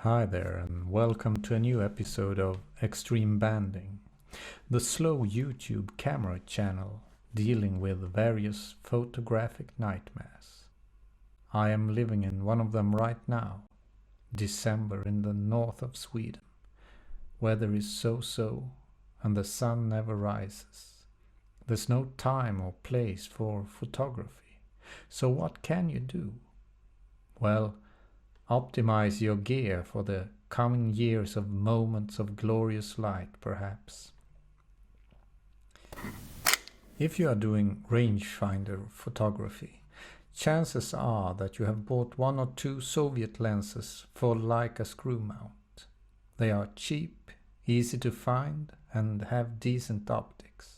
Hi there, and welcome to a new episode of Extreme Banding, the slow YouTube camera channel dealing with various photographic nightmares. I am living in one of them right now, December in the north of Sweden. Weather is so-so, and the sun never rises. There's no time or place for photography. So what can you do? Well, optimize your gear for the coming years of moments of glorious light, perhaps. If you are doing rangefinder photography, chances are that you have bought one or two Soviet lenses for Leica screw mount. They are cheap, easy to find, and have decent optics.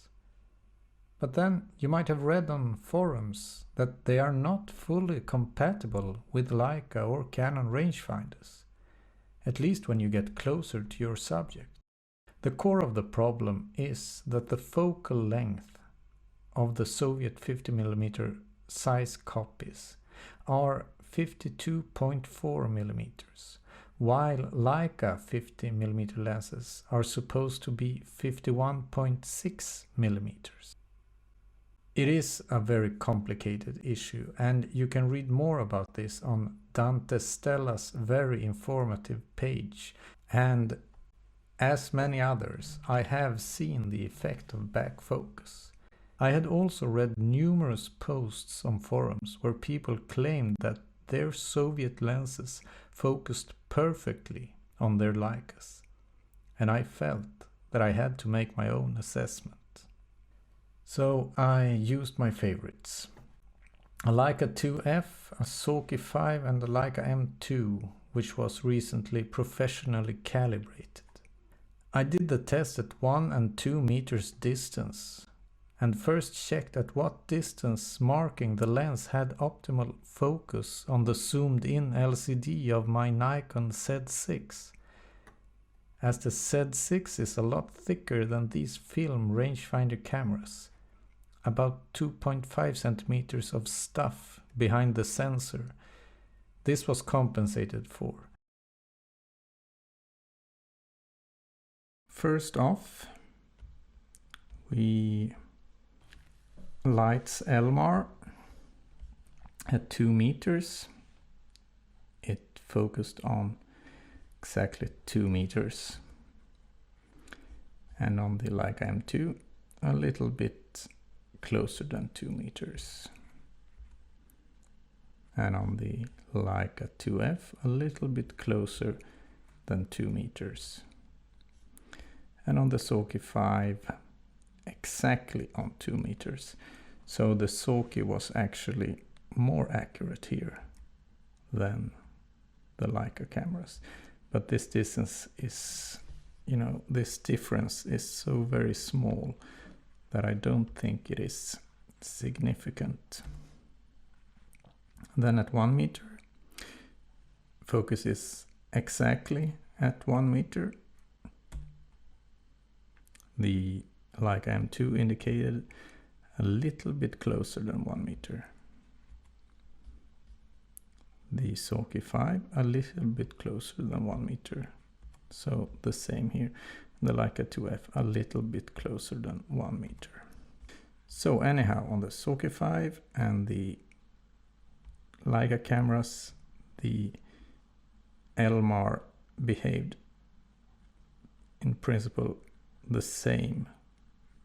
But then you might have read on forums that they are not fully compatible with Leica or Canon rangefinders, at least when you get closer to your subject. The core of the problem is that the focal length of the Soviet 50mm size copies are 52.4mm, while Leica 50mm lenses are supposed to be 51.6mm. It is a very complicated issue, and you can read more about this on Dante Stella's very informative page. And as many others, I have seen the effect of back focus. I had also read numerous posts on forums where people claimed that their Soviet lenses focused perfectly on their Leicas, and I felt that I had to make my own assessment. So I used my favorites. A Leica 2F, a Soki 5 and a Leica M2, which was recently professionally calibrated. I did the test at 1 and 2 meters distance and first checked at what distance marking the lens had optimal focus on the zoomed in LCD of my Nikon Z6. As the Z6 is a lot thicker than these film rangefinder cameras, about 2.5 centimeters of stuff behind the sensor. This was compensated for. First off, we lights Elmar at 2 meters. It focused on exactly 2 meters. And on the Leica M2, a little bit closer than 2 meters. And on the Leica 2F, a little bit closer than 2 meters. And on the Soki 5, exactly on 2 meters. So the Soki was actually more accurate here than the Leica cameras. But this distance is, this difference is so very small that I don't think it is significant. Then at 1 meter, focus is exactly at 1 meter. The Leica M2 indicated a little bit closer than 1 meter. The Soki 5 a little bit closer than 1 meter. So the same here. The Leica 2F a little bit closer than 1 meter. So anyhow, on the Soki 5 and the Leica cameras, the Elmar behaved in principle the same,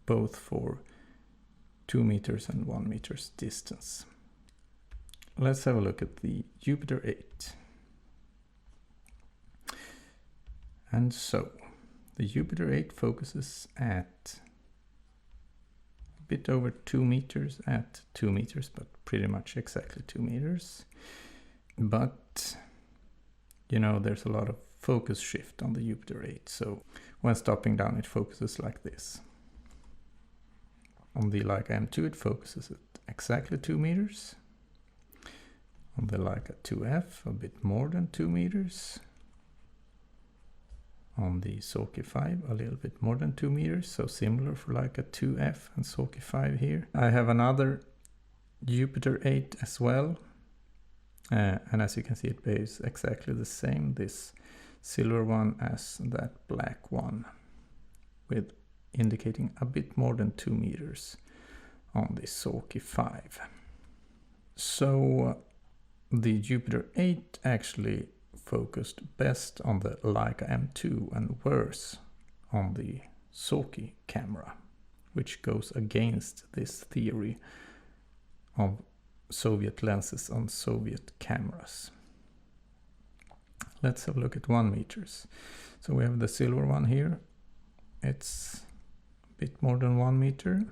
both for 2 meters and 1 meters distance. Let's have a look at the Jupiter 8. And so, the Jupiter 8 focuses at a bit over 2 meters at 2 meters, but pretty much exactly 2 meters. But, there's a lot of focus shift on the Jupiter 8. So when stopping down, it focuses like this. On the Leica M2, it focuses at exactly 2 meters. On the Leica 2F, a bit more than 2 meters. On the Soki 5, a little bit more than 2 meters, so similar for Leica 2F and Soki 5 here. I have another Jupiter 8 as well, and as you can see, it behaves exactly the same. This silver one as that black one, with indicating a bit more than 2 meters on the Soki 5. So the Jupiter 8 actually focused best on the Leica M2 and worse on the Soki camera, which goes against this theory of Soviet lenses on Soviet cameras. Let's have a look at 1 meters. So we have the silver one here. It's a bit more than 1 meter.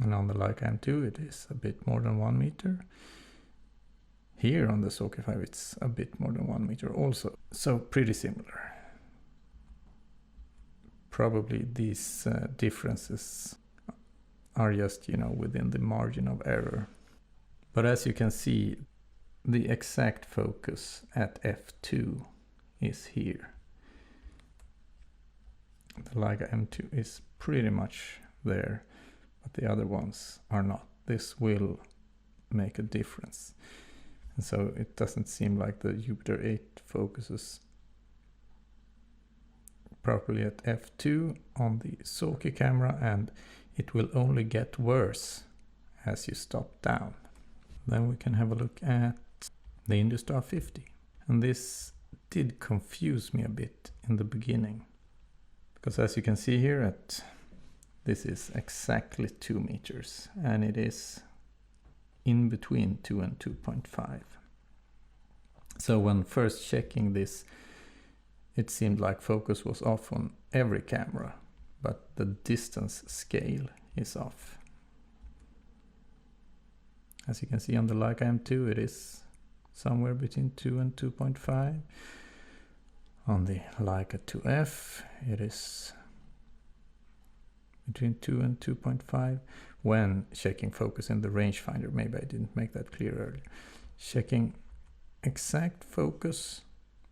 And on the Leica M2 it is a bit more than 1 meter. Here on the Soki 5 it's a bit more than 1 meter also. So pretty similar. Probably these differences are just, within the margin of error. But as you can see, the exact focus at f2 is here. The Leica M2 is pretty much there, but the other ones are not. This will make a difference. And so it doesn't seem like the Jupiter 8 focuses properly at f2 on the Soki camera, and it will only get worse as you stop down. Then we can have a look at the Industar 50. And this did confuse me a bit in the beginning, because as you can see here, this is exactly 2 meters, and it is in between 2 and 2.5. So when first checking this, it seemed like focus was off on every camera, but the distance scale is off. As you can see on the Leica M2, it is somewhere between 2 and 2.5. On the Leica 2F, it is between 2 and 2.5. When checking focus in the rangefinder, maybe I didn't make that clear earlier. Checking exact focus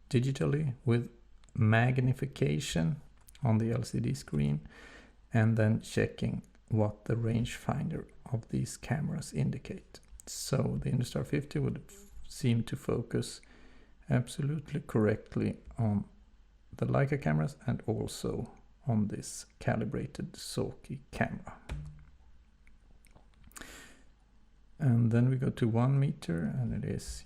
digitally with magnification on the LCD screen, and then checking what the rangefinder of these cameras indicate. So the Industar 50 would seem to focus absolutely correctly on the Leica cameras and also on this calibrated Soki camera. And then we go to 1 meter, and it is,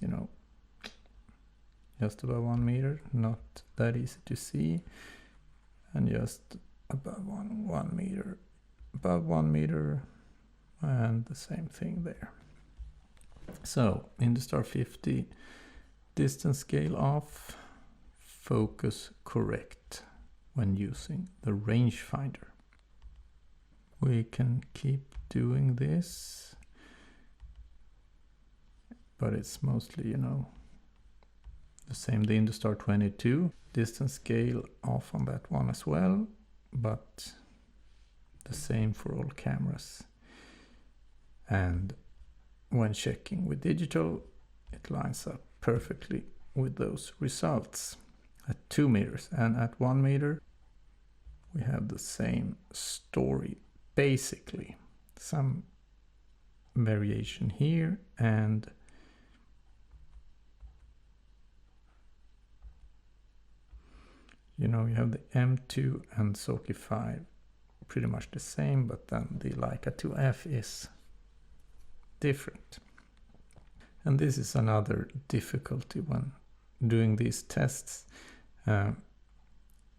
just above 1 meter, not that easy to see, and just above 1 meter, above 1 meter, and the same thing there. So Industar 50, distance scale off, focus correct when using the rangefinder. We can keep doing this, but it's mostly, the same. The Industar 22, distance scale off on that one as well, but the same for all cameras. And when checking with digital, it lines up perfectly with those results at 2 meters. And at 1 meter, we have the same story, basically. Some variation here, and you have the M2 and Soki 5 pretty much the same, but then the Leica 2F is different. And this is another difficulty when doing these tests. The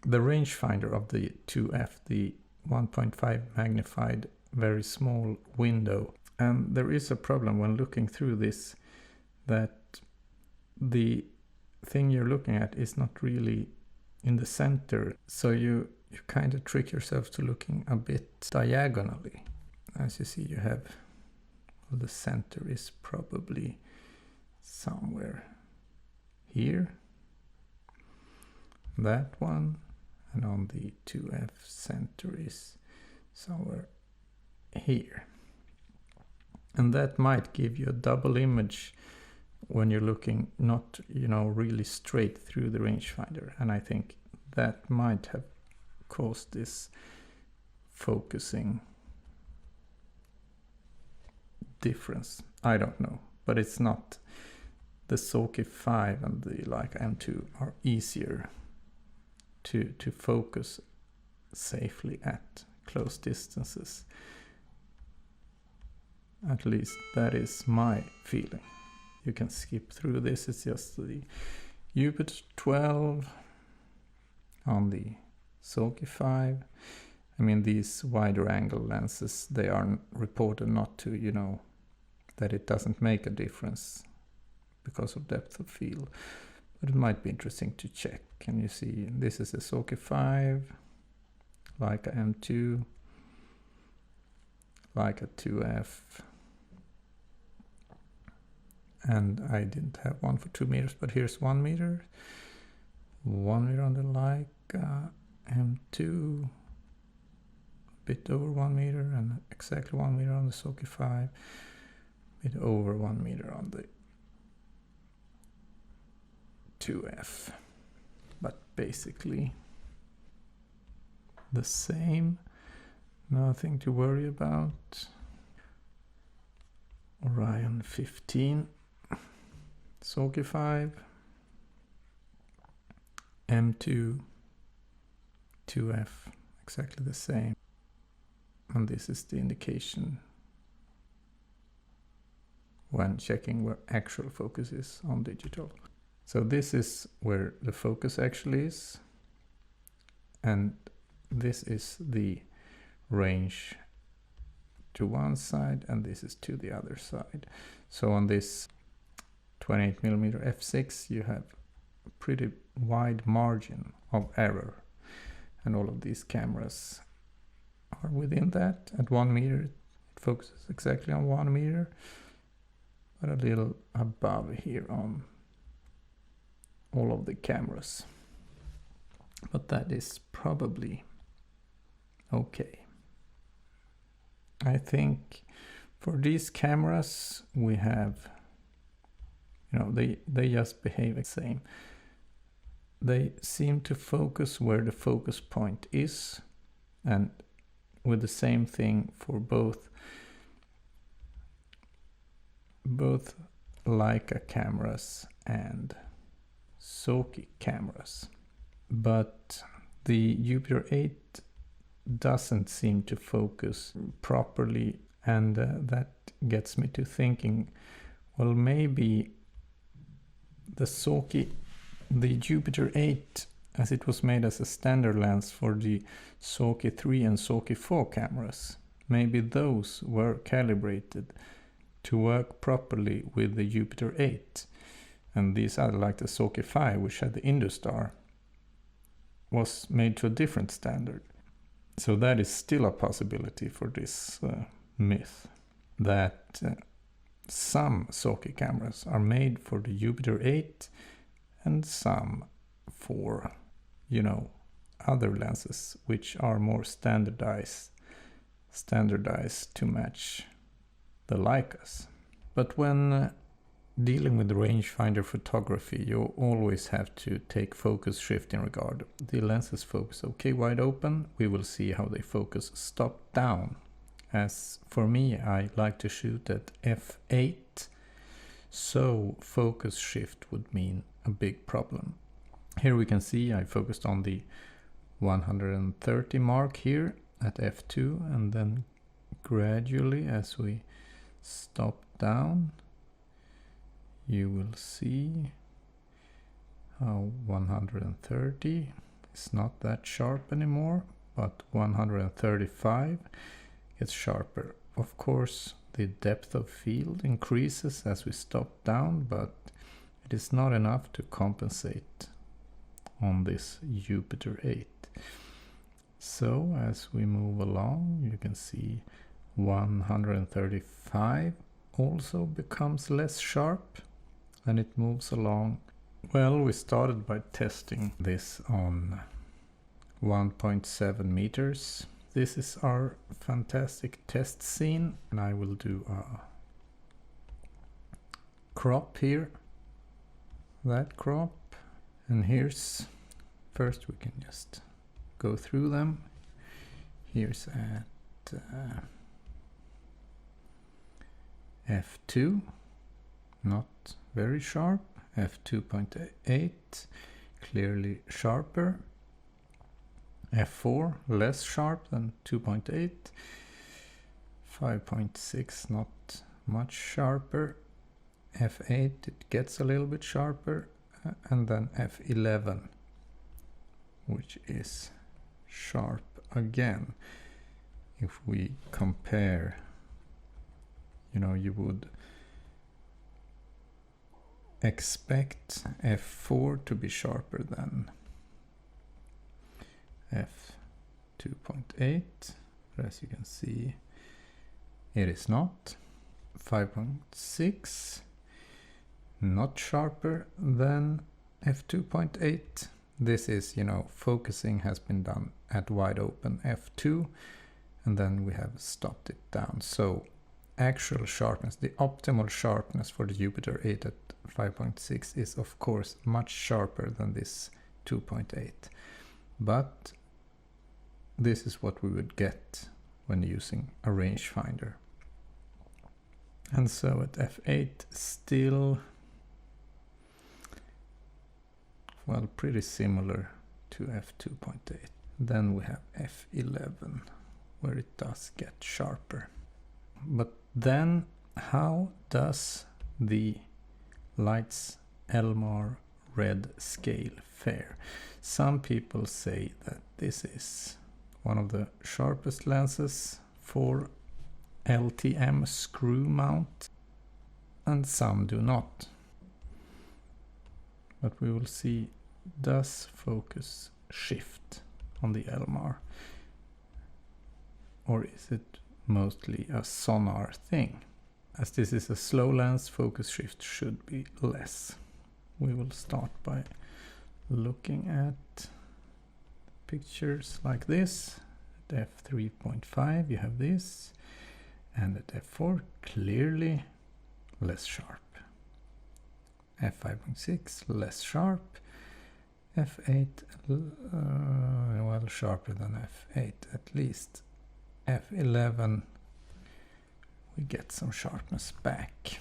rangefinder of the 2F, the 1.5 magnified, very small window. And there is a problem when looking through this, that the thing you're looking at is not really in the center. So you kind of trick yourself to looking a bit diagonally. As you see, you have, the center is probably somewhere here, that one, and on the 2F center is somewhere here. And that might give you a double image when you're looking not, really straight through the rangefinder. And I think that might have caused this focusing difference. I don't know, but it's not the Soki 5 and the Leica M2 are easier to focus safely at close distances. At least that is my feeling. You can skip through this. It's just the Jupiter 12 on the Soki 5. I mean, these wider angle lenses, they are reported not to, you know, that it doesn't make a difference because of depth of field. But it might be interesting to check. And you see, this is a Soki 5, Leica M2, Leica 2F. And I didn't have one for 2 meters, but here's 1 meter. 1 meter on the Leica M2, a bit over 1 meter, and exactly 1 meter on the Soki 5, a bit over 1 meter on the 2F. But basically the same, nothing to worry about. Orion 15. Soki 5, M2, 2F, exactly the same. And this is the indication when checking where actual focus is on digital. So this is where the focus actually is. And this is the range to one side, and this is to the other side. So on this 28mm f6 you have a pretty wide margin of error, and all of these cameras are within that. At 1 meter it focuses exactly on 1 meter, but a little above here on all of the cameras. But that is probably okay. I think for these cameras we have, you know, they just behave the same. They seem to focus where the focus point is, and with the same thing for both Leica cameras and Soki cameras. But the Jupiter 8 doesn't seem to focus properly, and that gets me to thinking, well, maybe the Jupiter 8, as it was made as a standard lens for the Soki 3 and Soki 4 cameras, maybe those were calibrated to work properly with the Jupiter 8, and these other, like the Soki 5, which had the Industar, was made to a different standard. So that is still a possibility for this myth, that some Soki cameras are made for the Jupiter 8 and some for, you know, other lenses which are more standardized to match the Leicas. But when dealing with rangefinder photography, you always have to take focus shift in regard. The lenses focus okay wide open, we will see how they focus stop down. As for me, I like to shoot at f8, so focus shift would mean a big problem. Here we can see I focused on the 130 mark here at f2, and then gradually as we stop down, you will see how 130 is not that sharp anymore, but 135 gets sharper. Of course, the depth of field increases as we stop down, but it is not enough to compensate on this Jupiter 8. So as we move along, you can see 135 also becomes less sharp, and it moves along. Well, we started by testing this on 1.7 meters. This is our fantastic test scene, and I will do a crop here, that crop, and here's, first we can just go through them. Here's at f2, not very sharp. f2.8 clearly sharper. f4 less sharp than 2.8. 5.6 not much sharper. f8 it gets a little bit sharper, and then f11, which is sharp again. If we compare, you would expect f4 to be sharper than f2.8, but as you can see, it is not. 5.6 not sharper than f2.8. This is, focusing has been done at wide open f2, and then we have stopped it down. So actual sharpness, the optimal sharpness for the Jupiter 8 at 5.6 is of course much sharper than this 2.8. But this is what we would get when using a rangefinder. And so at f8 still, well, pretty similar to f2.8. Then we have f11, where it does get sharper. But then how does the Leitz Elmar red scale fare? Some people say that this is one of the sharpest lenses for LTM screw mount, and some do not. But we will see, does focus shift on the Elmar, or is it mostly a sonar thing? As this is a slow lens, focus shift should be less. We will start by looking at pictures like this. At f3.5 you have this, and at f4 clearly less sharp. f5.6 less sharp. f8 well sharper than f8 at least. f11 we get some sharpness back.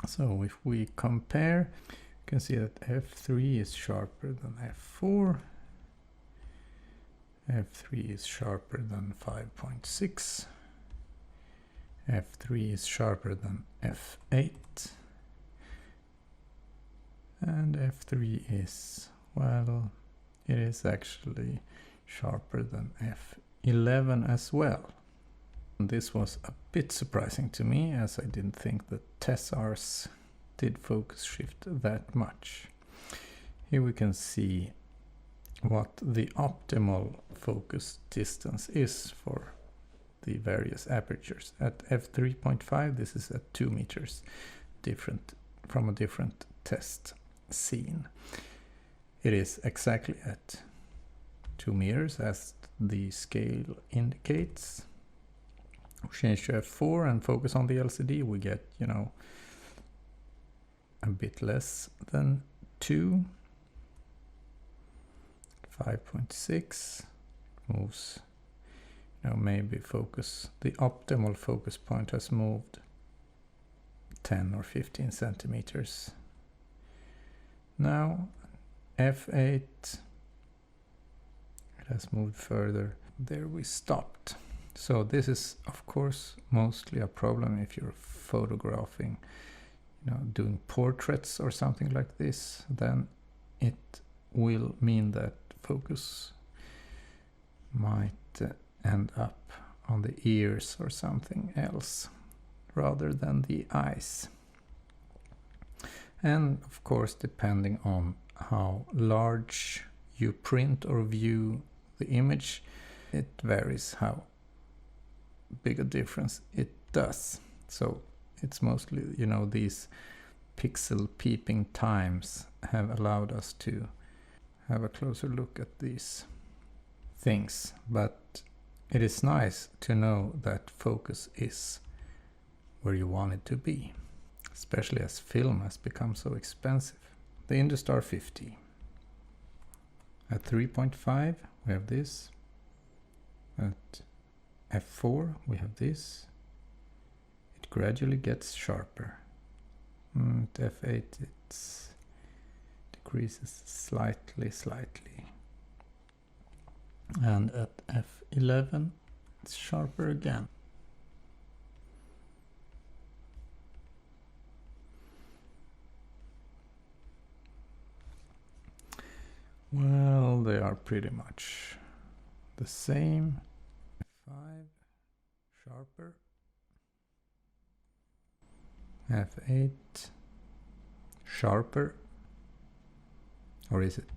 So if we compare, you can see that f3 is sharper than f4. f3 is sharper than 5.6. f3 is sharper than f8. And f3 is, well, it is actually sharper than f11 as well. And this was a bit surprising to me, as I didn't think that Tessars did focus shift that much. Here we can see what the optimal focus distance is for the various apertures. At f3.5 this is at 2 meters, different from a different test scene. It is exactly at 2 meters as the scale indicates. We change to f4 and focus on the LCD, we get, a bit less than 2. 5.6 moves, maybe focus, the optimal focus point has moved 10 or 15 centimeters. Now f8, it has moved further. There we stopped. So this is of course mostly a problem if you're photographing, doing portraits or something like this. Then it will mean that focus might end up on the ears or something else rather than the eyes. And of course, depending on how large you print or view the image, it varies how big a difference it does. So it's mostly, these pixel peeping times have allowed us to have a closer look at these things. But it is nice to know that focus is where you want it to be, especially as film has become so expensive. The Industar 50. At 3.5 we have this. At f4 we have this. It gradually gets sharper. At f8 it decreases slightly, and at f11 it's sharper again. Well, they are pretty much the same. F5 sharper, f8 sharper, or is it?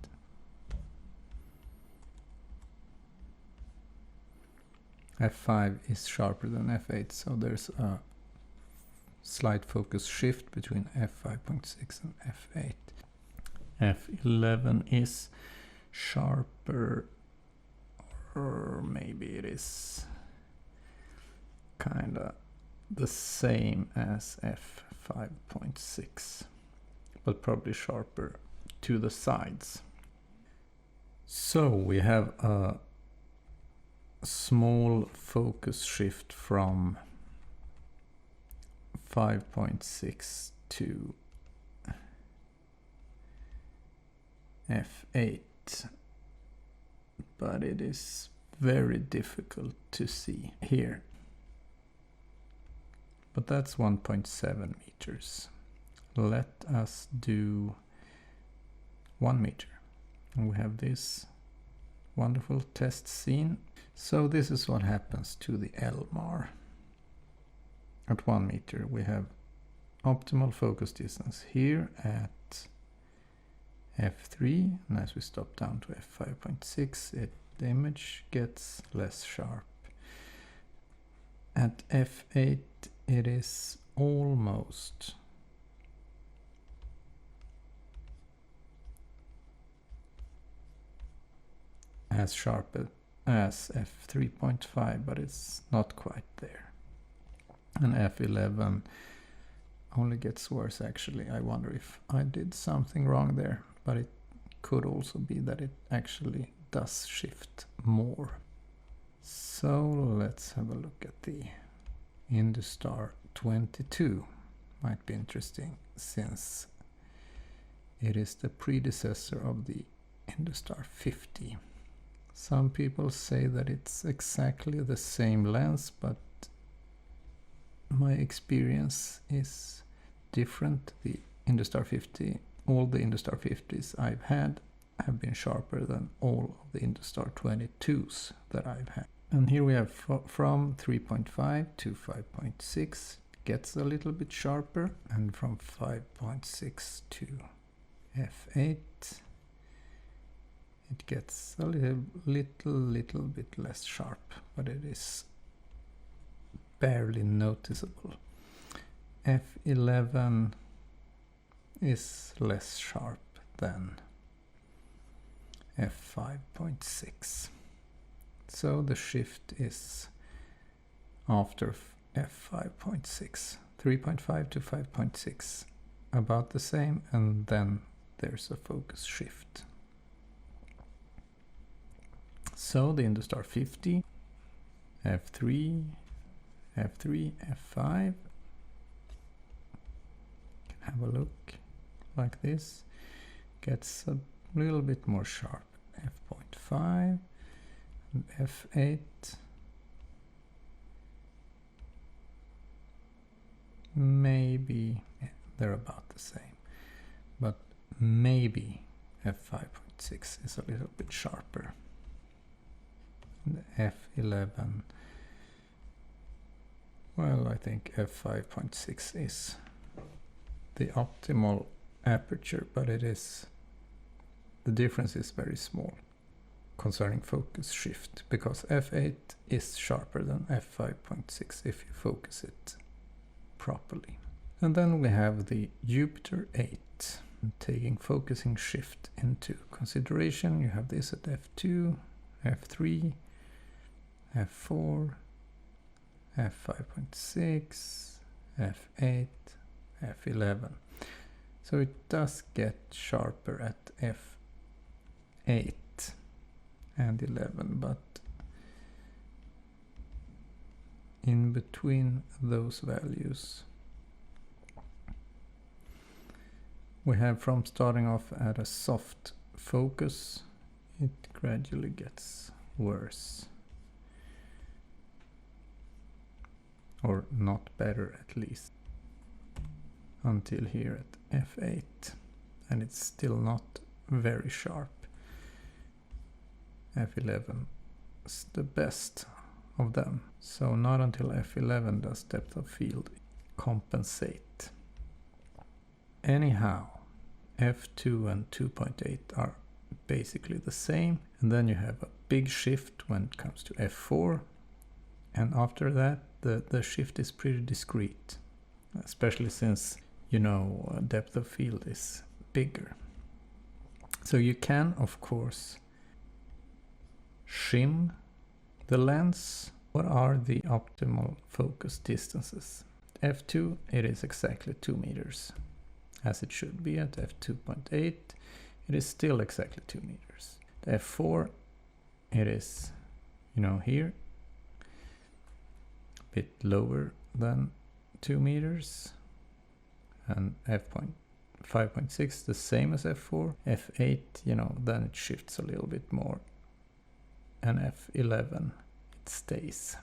f5 is sharper than f8, so there's a slight focus shift between f5.6 and f8. f11 is sharper, or maybe it is kinda the same as f5.6, but probably sharper to the sides. So we have a small focus shift from 5.6 to f8, but it is very difficult to see here. But that's 1.7 meters. Let us do 1 meter. And we have this wonderful test scene. So this is what happens to the Elmar. At 1 meter we have optimal focus distance here at f3, and as we stop down to f5.6 the image gets less sharp. At f8 it is almost as sharp as f3.5, but it's not quite there. And f11 only gets worse actually. I wonder if I did something wrong there, but it could also be that it actually does shift more. So let's have a look at the Industar 22. Might be interesting since it is the predecessor of the Industar 50. Some people say that it's exactly the same lens, but my experience is different. The Industar 50, all the Industar 50s I've had have been sharper than all of the Industar 22s that I've had. And here we have from 3.5 to 5.6 gets a little bit sharper, and from 5.6 to f8 it gets a little bit less sharp, but it is barely noticeable. f11 is less sharp than f5.6. So the shift is after f5.6, 3.5 to 5.6, about the same, and then there's a focus shift. So the Industar 50, f3, f3, f5, can have a look like this, gets a little bit more sharp, f.5, and f8, maybe they're about the same, but maybe f5.6 is a little bit sharper. And f11, well, I think f5.6 is the optimal aperture, but it is, the difference is very small concerning focus shift, because f8 is sharper than f5.6 if you focus it properly. And then we have the Jupiter 8. Taking focusing shift into consideration, you have this at f2, f3, f4, f5.6, f8, f11. So it does get sharper at f8 and 11, but in between those values We have from starting off at a soft focus, it gradually gets worse. Or not better at least. Until here at f8. And it's still not very sharp. f11 is the best of them. So not until f11 does depth of field compensate. Anyhow, f2 and 2.8 are basically the same, and then you have a big shift when it comes to f4, and after that the shift is pretty discrete, especially since, you know, depth of field is bigger. So you can of course shim the lens. What are the optimal focus distances? f2, it is exactly 2 meters, as it should be. At f2.8 it is still exactly 2 meters. The f4, it is, you know, here a bit lower than 2 meters, and f5.6 the same as f4. f8, you know, then it shifts a little bit more, and f11 it stays.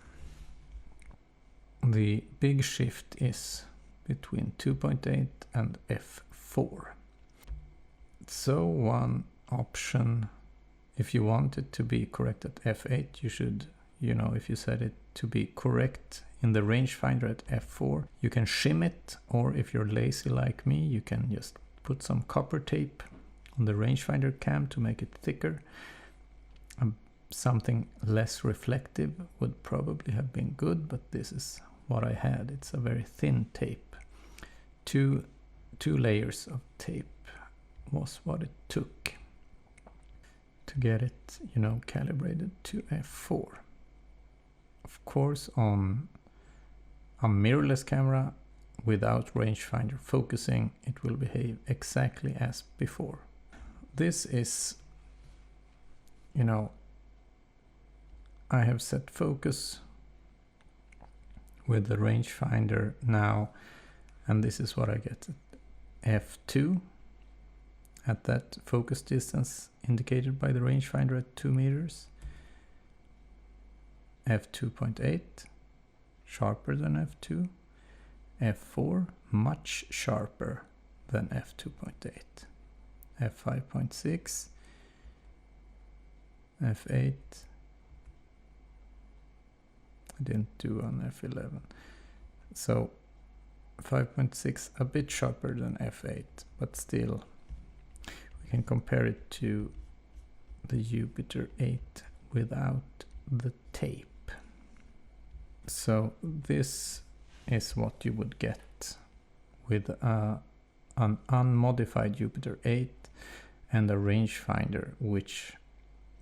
The big shift is between 2.8 and f4. So one option, if you want it to be correct at f8, you should, you know, if you set it to be correct in the rangefinder at f4, you can shim it, or if you're lazy like me, you can just put some copper tape on the rangefinder cam to make it thicker. Something less reflective would probably have been good, but this is what I had. It's a very thin tape. Two layers of tape was what it took to get it, you know, calibrated to f4. Of course, on a mirrorless camera without rangefinder focusing, it will behave exactly as before. This is, you know, I have set focus with the rangefinder now, and this is what I get at f2 at that focus distance indicated by the rangefinder at 2 meters. f2.8 sharper than f2. f4 much sharper than f2.8. f5.6, f8. I didn't do on f11. So 5.6 a bit sharper than f8, but still we can compare it to the Jupiter 8 without the tape. So this is what you would get with an unmodified Jupiter 8 and a rangefinder which,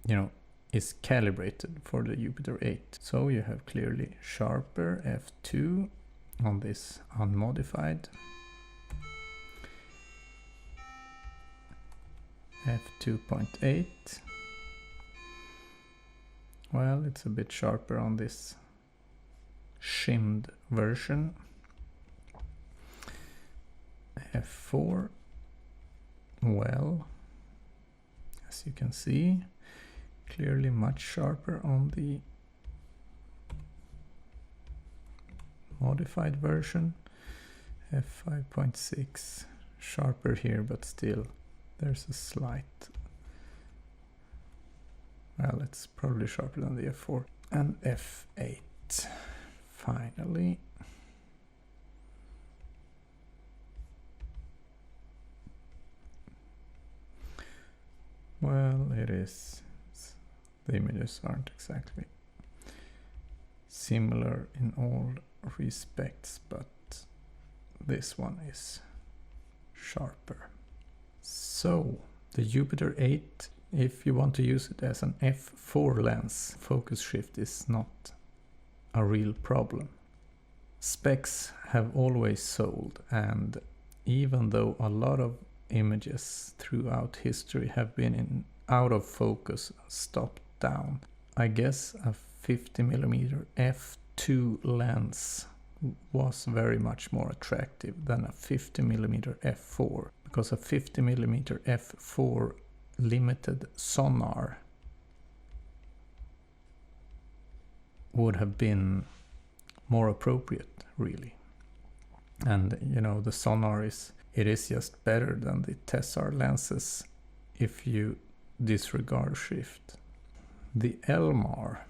you know, is calibrated for the Jupiter 8. So you have clearly sharper f2 on this unmodified, f2.8. Well, it's a bit sharper on this shimmed version. f4, well, as you can see, clearly much sharper on the modified version. f5.6 sharper here, but still there's a slight, well, it's probably sharper than the f4. And f8 finally. Well, it is, the images aren't exactly similar in all respects, but this one is sharper. So the Jupiter 8, if you want to use it as an f4 lens, focus shift is not a real problem. Specs have always sold, and even though a lot of images throughout history have been in out of focus, stopped down, I guess a 50mm f2 lens was very much more attractive than a 50mm f4, because a 50mm f4 limited sonar would have been more appropriate, really. And you know, the sonar is just better than the Tessar lenses if you disregard shift. The Elmar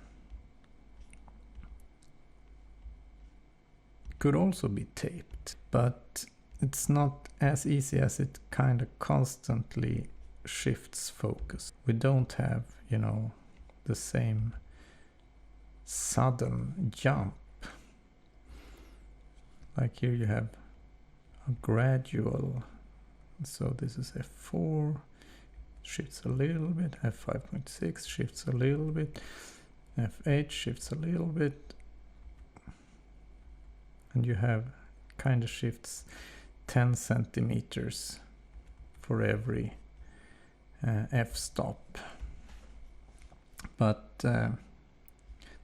could also be taped, but it's not as easy, as it kind of constantly shifts focus. We don't have, you know, the same sudden jump. Like here you have a gradual, so this is f4, shifts a little bit, f5.6 shifts a little bit, f8 shifts a little bit, and you have kind of shifts 10 centimeters for every f-stop. But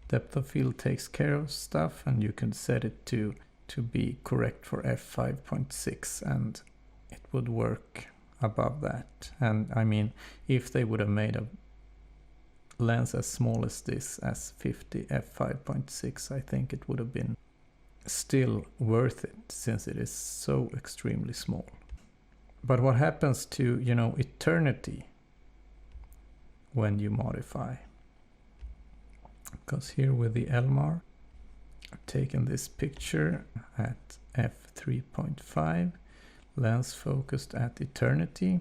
depth of field takes care of stuff, and you can set it to be correct for f5.6, and it would work above that. And I mean, if they would have made a lens as small as this, as 50 f5.6, I think it would have been still worth it, since it is so extremely small. But what happens to, you know, eternity when you modify? Because here with the Elmar, I've taken this picture at f3.5, lens focused at eternity,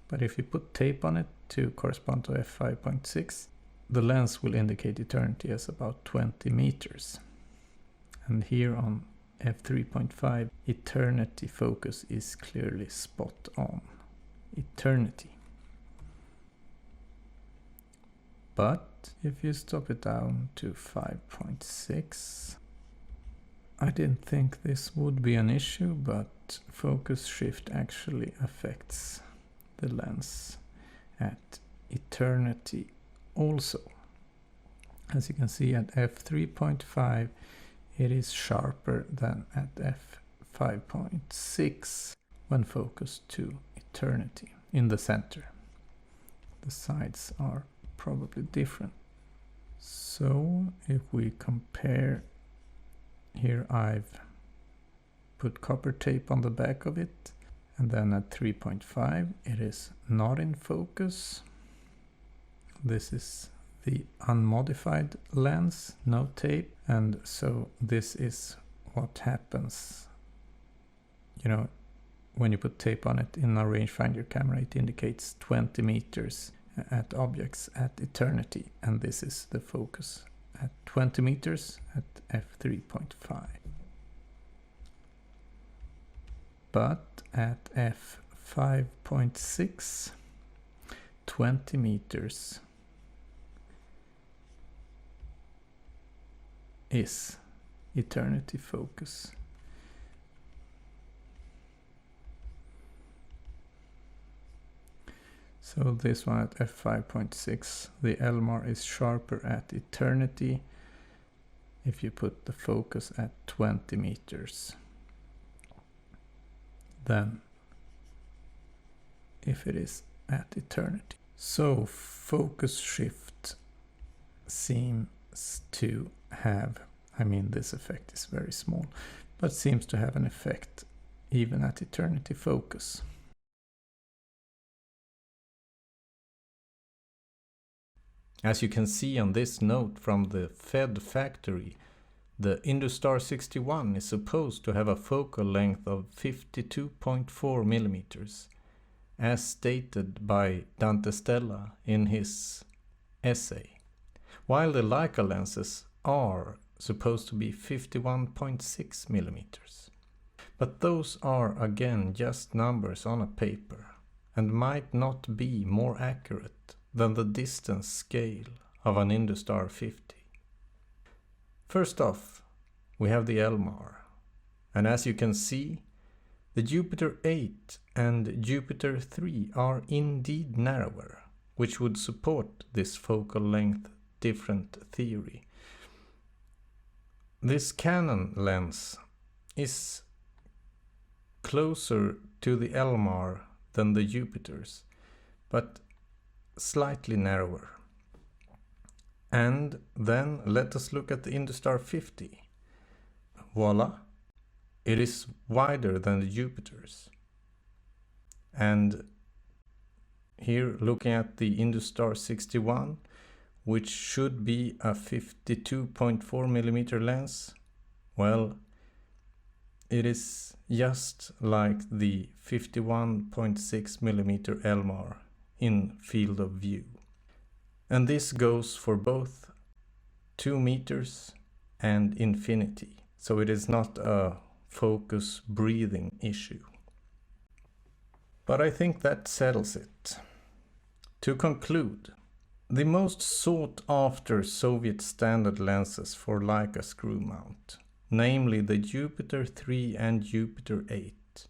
but if you put tape on it to correspond to f5.6, the lens will indicate eternity as about 20 meters. And here on f3.5, eternity focus is clearly spot on. Eternity. But if you stop it down to 5.6, I didn't think this would be an issue, but focus shift actually affects the lens at eternity also. As you can see, at f3.5 it is sharper than at f5.6 when focused to eternity in the center. The sides are probably different. So if we compare, here I've put copper tape on the back of it, and then at 3.5 it is not in focus. This is the unmodified lens, no tape, and so this is what happens. You know, when you put tape on it in a rangefinder camera, it indicates 20 meters at objects at eternity, and this is the focus at 20 meters at f3.5. But at f5.6, 20 meters is eternity focus. So this one at f5.6, the Elmar is sharper at eternity if you put the focus at 20 meters than if it is at eternity. So focus shift seems to have, I mean, this effect is very small, but seems to have an effect even at eternity focus. As you can see on this note from the Fed factory, the Industar 61 is supposed to have a focal length of 52.4 millimeters, as stated by Dante Stella in his essay, while the Leica lenses are supposed to be 51.6 millimeters. But those are again just numbers on a paper, and might not be more accurate than the distance scale of an Industar 50. First off, we have the Elmar, and as you can see, the Jupiter 8 and Jupiter 3 are indeed narrower, which would support this focal length different theory. This Canon lens is closer to the Elmar than the Jupiters, but slightly narrower. And then let us look at the Industar 50. Voila! It is wider than the Jupiters. And here looking at the Industar 61, which should be a 52.4mm lens, well, it is just like the 51.6mm Elmar in field of view. And this goes for both 2 meters and infinity, so it is not a focus breathing issue. But I think that settles it. To conclude, the most sought after Soviet standard lenses for Leica screw mount, namely the Jupiter 3 and Jupiter 8,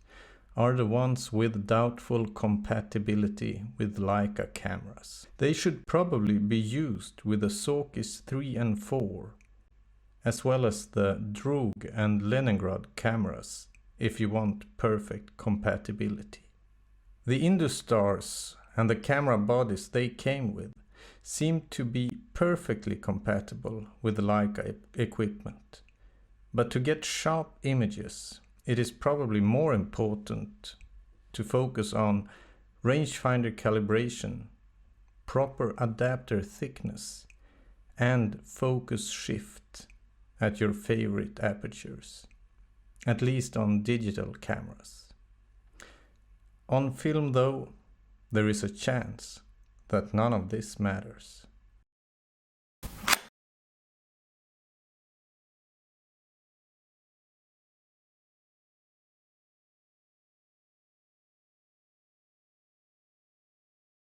are the ones with doubtful compatibility with Leica cameras. They should probably be used with the Sokis 3 and 4, as well as the Droog and Leningrad cameras, if you want perfect compatibility. The Industars and the camera bodies they came with seem to be perfectly compatible with Leica equipment. But to get sharp images, it is probably more important to focus on rangefinder calibration, proper adapter thickness, and focus shift at your favorite apertures, at least on digital cameras. On film though, there is a chance that none of this matters.